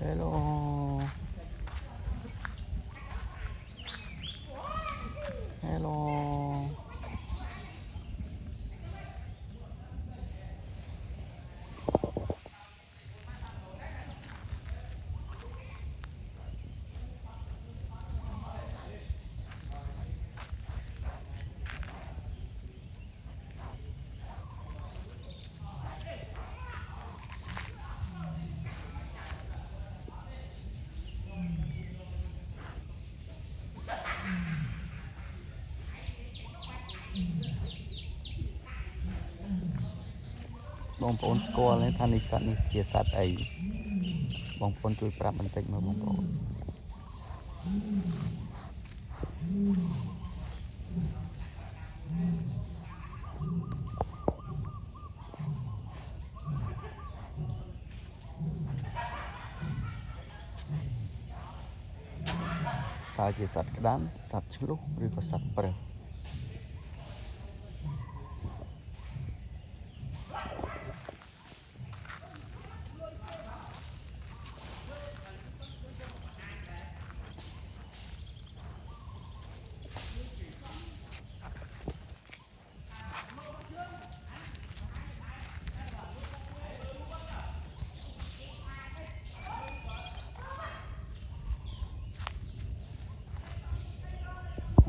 Hello. Hello. Bong pon sekolah ni than niជាសត្វអីបងប្អូនជួយប្រាប់បន្តិចមើលបងប្អូនតើជាសត្វក្តាមសត្វឆ្លុះឬក៏សត្វប្រើស